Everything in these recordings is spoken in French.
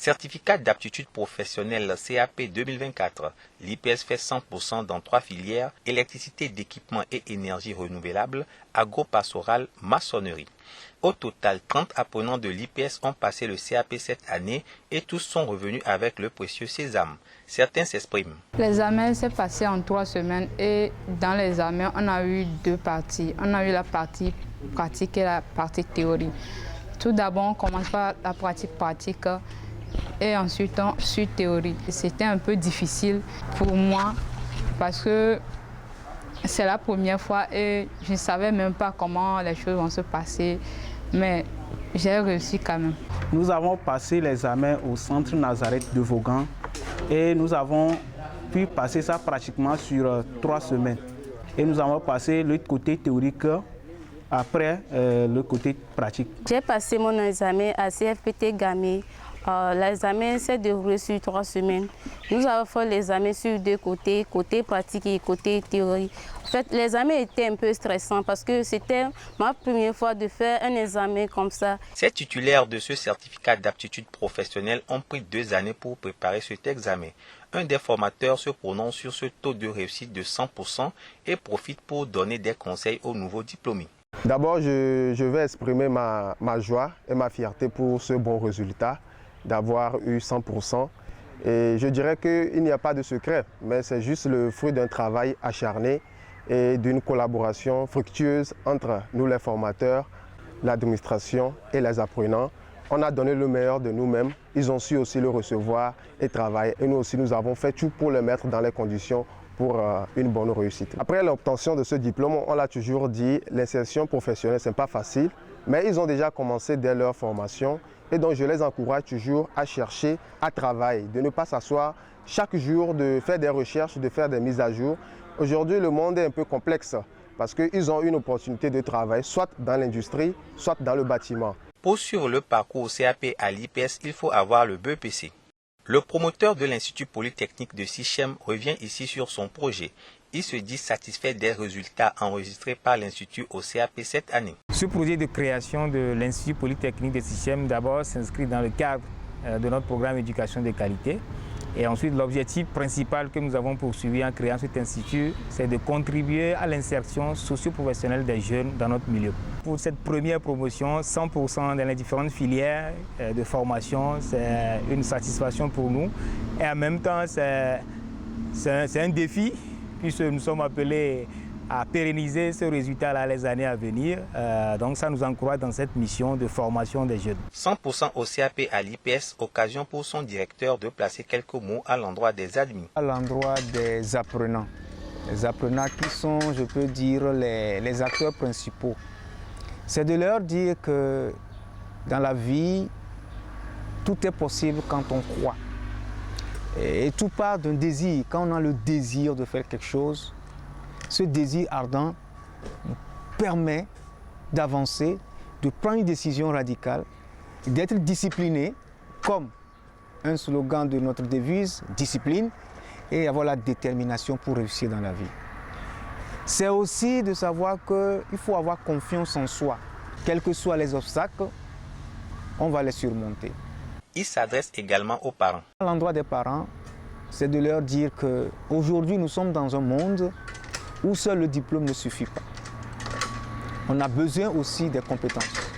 Certificat d'aptitude professionnelle CAP 2024. L'IPS fait 100% dans 3 filières, électricité d'équipement et énergie renouvelable, agro-pastoral, maçonnerie. Au total, 30 apprenants de l'IPS ont passé le CAP cette année et tous sont revenus avec le précieux sésame. Certains s'expriment. L'examen s'est passé en 3 semaines et dans l'examen, on a eu 2 parties. On a eu la partie pratique et la partie théorie. Tout d'abord, on commence par la pratique pratique et ensuite on suit théorie. C'était un peu difficile pour moi parce que c'est la première fois et je ne savais même pas comment les choses vont se passer, mais j'ai réussi quand même. Nous avons passé l'examen au centre Nazareth de Vaughan et nous avons pu passer ça pratiquement sur 3 semaines. Et nous avons passé le côté théorique après le côté pratique. J'ai passé mon examen à CFPT Gamé. L'examen s'est déroulé sur 3 semaines. Nous avons fait l'examen sur 2 côtés, côté pratique et côté théorie. En fait, l'examen était un peu stressant parce que c'était ma première fois de faire un examen comme ça. Ces titulaires de ce certificat d'aptitude professionnelle ont pris 2 années pour préparer cet examen. Un des formateurs se prononce sur ce taux de réussite de 100% et profite pour donner des conseils aux nouveaux diplômés. D'abord, je vais exprimer ma joie et ma fierté pour ce bon résultat, d'avoir eu 100%. Et je dirais qu'il n'y a pas de secret, mais c'est juste le fruit d'un travail acharné et d'une collaboration fructueuse entre nous les formateurs, l'administration et les apprenants. On a donné le meilleur de nous-mêmes, ils ont su aussi le recevoir et travailler. Et nous aussi, nous avons fait tout pour le mettre dans les conditions pour une bonne réussite. Après l'obtention de ce diplôme, on l'a toujours dit, l'insertion professionnelle, ce n'est pas facile, mais ils ont déjà commencé dès leur formation. Et donc, je les encourage toujours à chercher, à travailler, de ne pas s'asseoir chaque jour, de faire des recherches, de faire des mises à jour. Aujourd'hui, le monde est un peu complexe parce qu'ils ont une opportunité de travail, soit dans l'industrie, soit dans le bâtiment. Pour suivre le parcours CAP à l'IPS, il faut avoir le BEPC. Le promoteur de l'Institut Polytechnique de Sichem revient ici sur son projet. Il se dit satisfait des résultats enregistrés par l'Institut au CAP cette année. Ce projet de création de l'Institut Polytechnique de Sichem d'abord s'inscrit dans le cadre de notre programme éducation de qualité. Et ensuite, l'objectif principal que nous avons poursuivi en créant cet institut, c'est de contribuer à l'insertion socio-professionnelle des jeunes dans notre milieu. Pour cette première promotion, 100% dans les différentes filières de formation, c'est une satisfaction pour nous. Et en même temps, c'est un défi, puisque nous sommes appelés à pérenniser ce résultat-là les années à venir. Donc ça nous encourage dans cette mission de formation des jeunes. 100% au CAP à l'IPS, occasion pour son directeur de placer quelques mots à l'endroit des admis. À l'endroit des apprenants. Les apprenants qui sont, je peux dire, les acteurs principaux. C'est de leur dire que dans la vie, tout est possible quand on croit. Et tout part d'un désir. Quand on a le désir de faire quelque chose, ce désir ardent nous permet d'avancer, de prendre une décision radicale, d'être discipliné, comme un slogan de notre devise, discipline, et avoir la détermination pour réussir dans la vie. C'est aussi de savoir qu'il faut avoir confiance en soi. Quels que soient les obstacles, on va les surmonter. Il s'adresse également aux parents. À l'endroit des parents, c'est de leur dire qu'aujourd'hui nous sommes dans un monde où seul le diplôme ne suffit pas. On a besoin aussi des compétences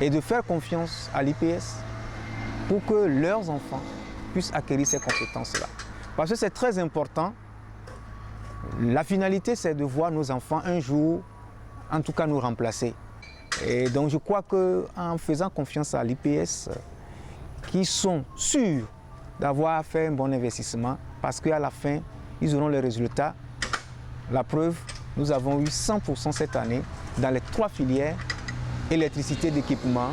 et de faire confiance à l'IPS pour que leurs enfants puissent acquérir ces compétences-là. Parce que c'est très important. La finalité, c'est de voir nos enfants un jour, en tout cas, nous remplacer. Et donc je crois qu'en faisant confiance à l'IPS, qui sont sûrs d'avoir fait un bon investissement, parce qu'à la fin, ils auront les résultats. La preuve, nous avons eu 100% cette année dans les 3 filières, électricité d'équipement,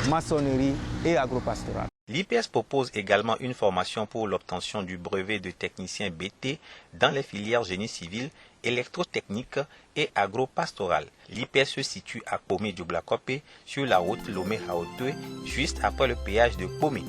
maçonnerie et agropastoral. L'IPS propose également une formation pour l'obtention du brevet de technicien BT dans les filières génie civil, électrotechnique et agropastoral. L'IPS se situe à Pomé du Blacopé sur la route Lomé-Haotoué, juste après le péage de Pomé.